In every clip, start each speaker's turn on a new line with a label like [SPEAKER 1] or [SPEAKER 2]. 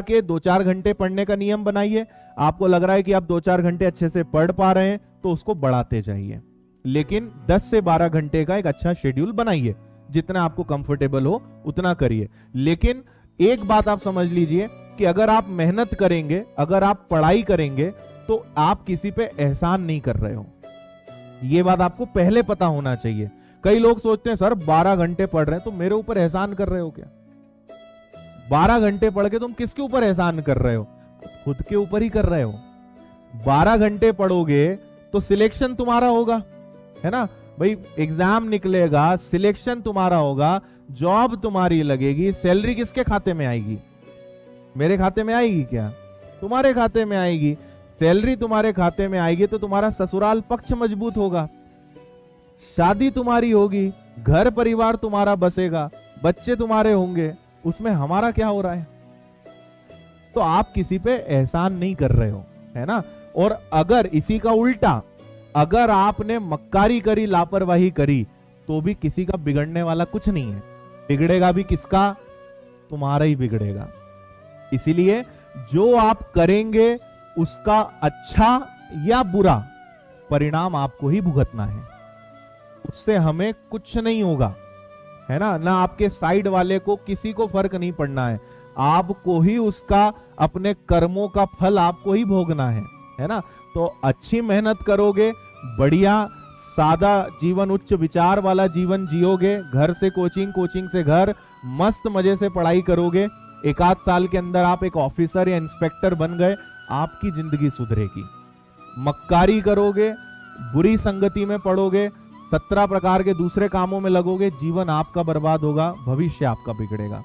[SPEAKER 1] के 2-4 घंटे पढ़ने का नियम बनाइए। आपको लग रहा है कि आप 2-4 घंटे अच्छे से पढ़ पा रहे हैं तो उसको बढ़ाते जाइए, लेकिन 10 से 12 घंटे का एक अच्छा शेड्यूल बनाइए, जितना आपको कंफर्टेबल हो उतना करिए। लेकिन एक बात आप समझ लीजिए कि अगर आप मेहनत करेंगे, अगर आप पढ़ाई करेंगे, तो आप किसी पे एहसान नहीं कर रहे हो। ये बात आपको पहले पता होना चाहिए। कई लोग सोचते हैं सर 12 घंटे पढ़ रहे हैं तो मेरे ऊपर एहसान कर रहे हो क्या? 12 घंटे पढ़ के तुम किसके ऊपर एहसान कर रहे हो? खुद के ऊपर ही कर रहे हो। 12 घंटे पढ़ोगे तो सिलेक्शन तुम्हारा होगा, है ना भाई, एग्जाम निकलेगा, सिलेक्शन तुम्हारा होगा, जॉब तुम्हारी लगेगी, सैलरी किसके खाते में आएगी? मेरे खाते में आएगी क्या? तुम्हारे खाते में आएगी। सैलरी तुम्हारे खाते में आएगी तो तुम्हारा ससुराल पक्ष मजबूत होगा, शादी तुम्हारी होगी, घर परिवार तुम्हारा बसेगा, बच्चे तुम्हारे होंगे। उसमें हमारा क्या हो रहा है? तो आप किसी पे एहसान नहीं कर रहे हो, है ना। और अगर इसी का उल्टा, अगर आपने मक्कारी करी, लापरवाही करी, तो भी किसी का बिगड़ने वाला कुछ नहीं है। बिगड़ेगा भी किसका? तुम्हारा ही बिगड़ेगा। इसीलिए जो आप करेंगे उसका अच्छा या बुरा परिणाम आपको ही भुगतना है, उससे हमें कुछ नहीं होगा, है ना। ना आपके साइड वाले को, किसी को फर्क नहीं पड़ना है, आपको ही उसका, अपने कर्मों का फल आपको ही भोगना है ना। तो अच्छी मेहनत करोगे, बढ़िया सादा जीवन, उच्च विचार वाला जीवन जियोगे, घर से कोचिंग, कोचिंग से घर, मस्त मजे से पढ़ाई करोगे, 1-8 साल के अंदर आप एक ऑफिसर या इंस्पेक्टर बन गए, आपकी जिंदगी सुधरेगी। मक्कारी करोगे, बुरी संगति में पड़ोगे, 17 प्रकार के दूसरे कामों में लगोगे, जीवन आपका बर्बाद होगा, भविष्य आपका बिगड़ेगा।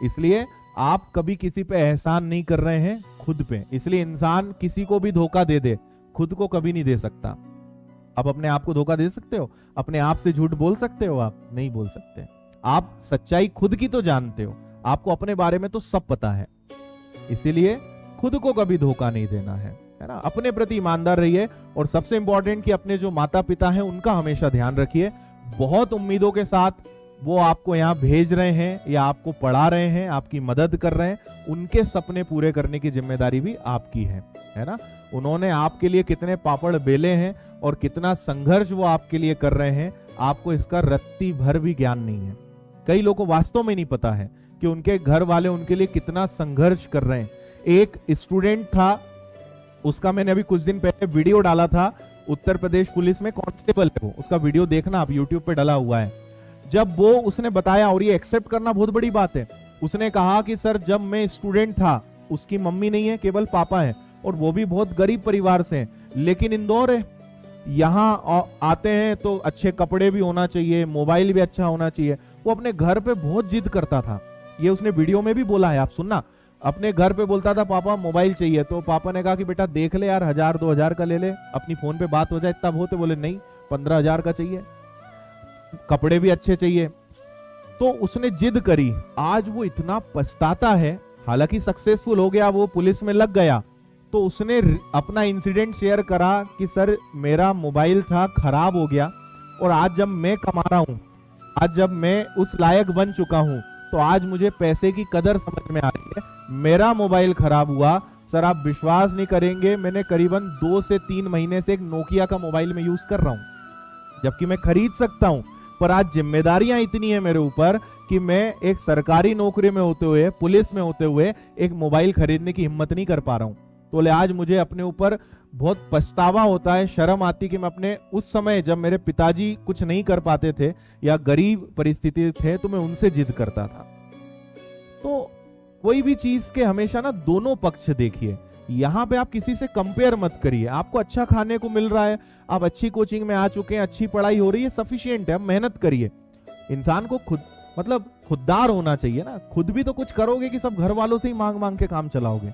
[SPEAKER 1] इसलिए आप कभी किसी पे एहसान नहीं कर रहे हैं, खुद पे। इसलिए इंसान किसी को भी धोखा दे दे, खुद को कभी नहीं दे सकता। आप अपने आप को धोखा दे सकते हो? अपने आप से झूठ बोल सकते हो? आप नहीं बोल सकते। आप सच्चाई खुद की तो जानते हो, आपको अपने बारे में तो सब पता है। इसीलिए खुद को कभी धोखा नहीं देना है ना। अपने प्रति ईमानदार रहिए, और सबसे इंपॉर्टेंट कि अपने जो माता पिता हैं उनका हमेशा ध्यान रखिए। बहुत उम्मीदों के साथ वो आपको यहाँ भेज रहे हैं या आपको पढ़ा रहे हैं, आपकी मदद कर रहे हैं, उनके सपने पूरे करने की जिम्मेदारी भी आपकी है ना। उन्होंने आपके लिए कितने पापड़ बेले हैं और कितना संघर्ष वो आपके लिए कर रहे हैं, आपको इसका रत्ती भर भी ज्ञान नहीं है। कई लोगों को वास्तव में नहीं पता है कि उनके घर वाले उनके लिए कितना संघर्ष कर रहे हैं। एक स्टूडेंट था, उसका मैंने अभी कुछ दिन पहले वीडियो डाला था, उत्तर प्रदेश पुलिस में कांस्टेबल है वो, उसका वीडियो देखना आप, यूट्यूब पे डला हुआ है। जब वो उसने बताया, और ये एक्सेप्ट करना बहुत बड़ी बात है, उसने कहा कि सर जब मैं स्टूडेंट था, उसकी मम्मी नहीं है, केवल पापा है, और वो भी बहुत गरीब परिवार से हैं, लेकिन इंदौर है, यहाँ आते हैं तो अच्छे कपड़े भी होना चाहिए, मोबाइल भी अच्छा होना चाहिए। वो अपने घर पे बहुत जिद करता था, ये उसने वीडियो में भी बोला है, आप सुनना। अपने घर पे बोलता था पापा मोबाइल चाहिए, तो पापा ने कहा कि बेटा देख ले यार, 1000-2000 का ले ले, अपनी फोन पे बात हो जाए, इतना बहुत है। बोले नहीं, 15,000 का चाहिए, कपड़े भी अच्छे चाहिए। तो उसने जिद करी, आज वो इतना पछताता है। हालांकि सक्सेसफुल हो गया, वो पुलिस में लग गया। तो उसने अपना इंसिडेंट शेयर करा कि सर मेरा मोबाइल था, खराब हो गया, और आज जब मैं कमा रहा हूं, आज जब मैं उस लायक बन चुका हूं, तो आज मुझे पैसे की कदर समझ में आ रही है। मेरा मोबाइल खराब हुआ, सर आप विश्वास नहीं करेंगे, मैंने करीबन 2 से 3 महीने से एक नोकिया का मोबाइल में यूज कर रहा हूं, जबकि मैं खरीद सकता हूं, पर आज जिम्मेदारियां इतनी है मेरे ऊपर कि मैं एक सरकारी नौकरी में होते हुए, पुलिस में होते हुए, एक मोबाइल खरीदने की हिम्मत नहीं कर पा रहा हूं। तो बोले आज मुझे अपने ऊपर बहुत पछतावा होता है, शर्म आती कि मैं अपने उस समय जब मेरे पिताजी कुछ नहीं कर पाते थे या गरीब परिस्थिति थे, तो मैं उनसे जिद करता था। तो कोई भी चीज के हमेशा ना दोनों पक्ष देखिए। यहां पे आप किसी से कंपेयर मत करिए। आपको अच्छा खाने को मिल रहा है, आप अच्छी कोचिंग में आ चुके हैं, अच्छी पढ़ाई हो रही है, सफिशिएंट है, अब मेहनत करिए। इंसान को खुद खुददार होना चाहिए ना। खुद भी तो कुछ करोगे कि सब घर वालों से ही मांग मांग के काम चलाओगे?